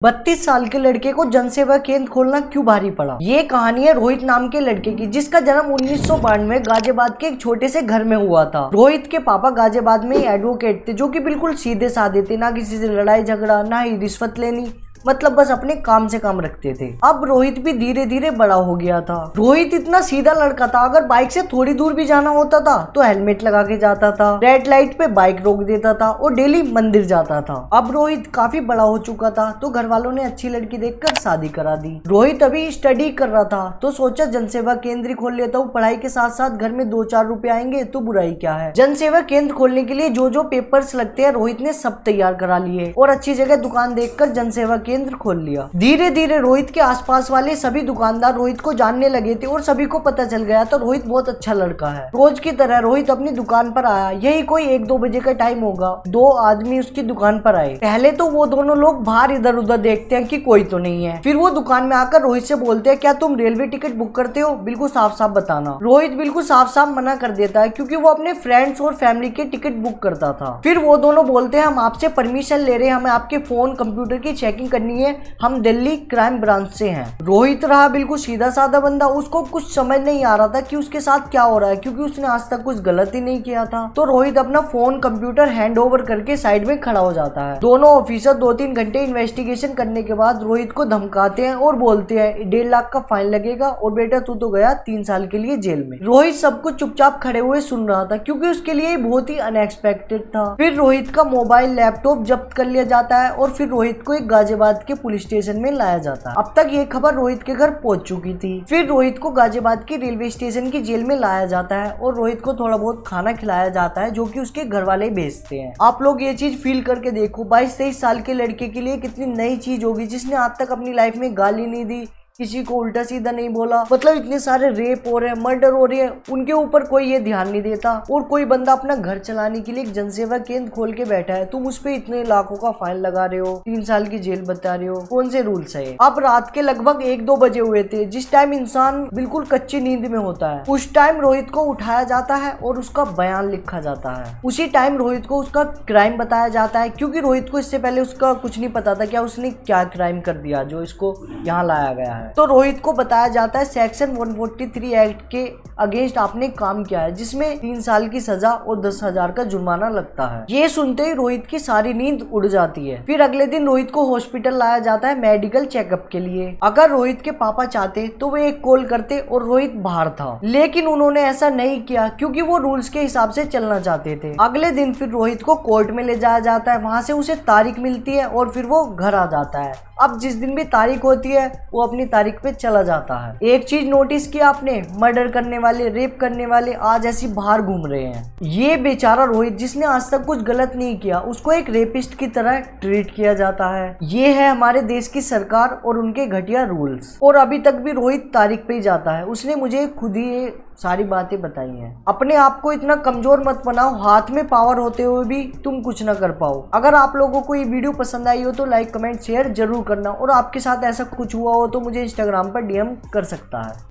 32 साल के लड़के को जनसेवा केंद्र खोलना क्यों भारी पड़ा। ये कहानी है रोहित नाम के लड़के की, जिसका जन्म 1992 गाजियाबाद के एक छोटे से घर में हुआ था। रोहित के पापा गाजियाबाद में एडवोकेट थे, जो कि बिल्कुल सीधे साधे थे, ना किसी से लड़ाई झगड़ा, ना ही रिश्वत लेनी, मतलब बस अपने काम से काम रखते थे। अब रोहित भी धीरे धीरे बड़ा हो गया था। रोहित इतना सीधा लड़का था, अगर बाइक से थोड़ी दूर भी जाना होता था तो हेलमेट लगा के जाता था, रेड लाइट पे बाइक रोक देता था और डेली मंदिर जाता था। अब रोहित काफी बड़ा हो चुका था, तो घर वालों ने अच्छी लड़की देखकर शादी करा दी। रोहित अभी स्टडी कर रहा था, तो सोचा जनसेवा केंद्र खोल लेता हूँ, पढ़ाई के साथ साथ घर में 2-4 रुपए आएंगे तो बुराई क्या है। जनसेवा केंद्र खोलने के लिए जो जो पेपर्स लगते हैं रोहित ने सब तैयार करा लिए और अच्छी जगह दुकान देखकर जनसेवा केंद्र खोल लिया। धीरे धीरे रोहित के आसपास वाले सभी दुकानदार रोहित को जानने लगे थे और सभी को पता चल गया तो रोहित बहुत अच्छा लड़का है। रोज की तरह रोहित अपनी दुकान पर आया। यही कोई 1-2 बजे का टाइम होगा। 2 आदमी उसकी दुकान पर आए। पहले तो वो दोनों लोग बाहर इधर उधर देखते हैं कि कोई तो नहीं है। फिर वो दुकान में आकर रोहित से बोलते हैं, क्या तुम रेलवे टिकट बुक करते हो? बिल्कुल साफ साफ बताना। रोहित बिल्कुल साफ साफ मना कर देता है, क्योंकि वो अपने फ्रेंड्स और फैमिली के टिकट बुक करता था। फिर वो दोनों बोलते हैं, हम आपसे परमिशन ले रहे हैं, हमें आपके फोन कंप्यूटर की चेकिंग करनी है, हम दिल्ली क्राइम ब्रांच से हैं। रोहित रहा बिल्कुल सीधा साधा बंदा, उसको कुछ समझ नहीं आ रहा था कि उसके साथ क्या हो रहा है, क्योंकि उसने आज तक कुछ गलत ही नहीं किया था। तो रोहित अपना फोन कंप्यूटर हैंड ओवर करके साइड में खड़ा हो जाता है। दोनों ऑफिसर 2-3 घंटे इन्वेस्टिगेशन करने के बाद रोहित को धमकाते हैं और बोलते हैं 1.5 लाख का फाइन लगेगा और बेटा तू तो गया 3 साल के लिए जेल में। रोहित सब कुछ चुपचाप खड़े हुए सुन रहा था, क्योंकि उसके लिए बहुत ही अनएक्सपेक्टेड था। फिर रोहित का मोबाइल लैपटॉप जब्त कर लिया जाता है और फिर रोहित को एक गाजियाबाद के पुलिस स्टेशन में लाया जाता है। अब तक ये खबर रोहित के घर पहुंच चुकी थी। फिर रोहित को गाजियाबाद की रेलवे स्टेशन की जेल में लाया जाता है और रोहित को थोड़ा बहुत खाना खिलाया जाता है, जो कि उसके घर वाले भेजते हैं। आप लोग ये चीज फील करके देखो, 22-23 साल के लड़के के लिए कितनी नई चीज होगी, जिसने आज तक अपनी लाइफ में गाली नहीं दी, किसी को उल्टा सीधा नहीं बोला। मतलब इतने सारे रेप हो रहे हैं, मर्डर हो रहे हैं, उनके ऊपर कोई ये ध्यान नहीं देता, और कोई बंदा अपना घर चलाने के लिए एक जनसेवा केंद्र खोल के बैठा है। तुम उस पे इतने लाखों का फाइन लगा रहे हो, 3 साल की जेल बता रहे हो, कौन से रूल्स है? अब रात के लगभग 1-2 बजे हुए थे, जिस टाइम इंसान बिल्कुल कच्ची नींद में होता है। उस टाइम रोहित को उठाया जाता है और उसका बयान लिखा जाता है। उसी टाइम रोहित को उसका क्राइम बताया जाता है, क्योंकि रोहित को इससे पहले उसका कुछ नहीं पता था क्या उसने क्या क्राइम कर दिया जो इसको यहाँ लाया गया है। तो रोहित को बताया जाता है सेक्शन 143 एक्ट के अगेंस्ट आपने काम किया है, जिसमें 3 साल की सजा और 10,000 का जुर्माना लगता है। ये सुनते ही रोहित की सारी नींद उड़ जाती है। फिर अगले दिन रोहित को हॉस्पिटल लाया जाता है मेडिकल चेकअप के लिए। अगर रोहित के पापा चाहते तो वे एक कॉल करते और रोहित बाहर था, लेकिन उन्होंने ऐसा नहीं किया, क्योंकि वो रूल्स के हिसाब से चलना चाहते थे। अगले दिन फिर रोहित को कोर्ट में ले जाया जाता है, वहां से उसे तारीख मिलती है और फिर वो घर आ जाता है। अब जिस दिन भी तारीख होती है वो अपनी तारीख पे चला जाता है। एक चीज नोटिस की आपने, मर्डर करने वाले, रेप करने वाले आज ऐसी बाहर घूम रहे हैं। ये बेचारा रोहित, जिसने आज तक कुछ गलत नहीं किया, उसको एक रेपिस्ट की तरह ट्रीट किया जाता है। ये है हमारे देश की सरकार और उनके घटिया रूल्स। और अभी तक भी रोहित तारीख पे ही जाता है। उसने मुझे खुद ही सारी बातें बताई हैं। अपने आप को इतना कमजोर मत बनाओ, हाथ में पावर होते हुए भी तुम कुछ ना कर पाओ। अगर आप लोगों को ये वीडियो पसंद आई हो तो लाइक, कमेंट, शेयर जरूर करना, और आपके साथ ऐसा कुछ हुआ हो तो मुझे इंस्टाग्राम पर DM कर सकता है।